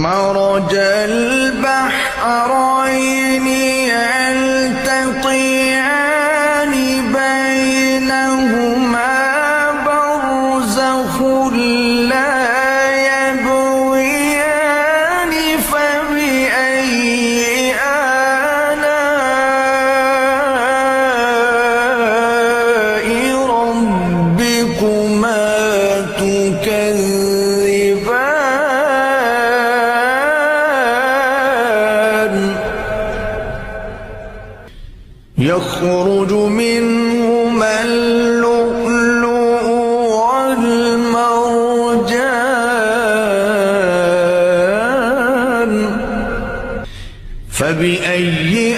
مرج البحرين يلتقيان بينهما برزخ لا يبغيان فبأي آلاء ربكما تكذبان يخرج منهما اللؤلؤ والمرجان فبأي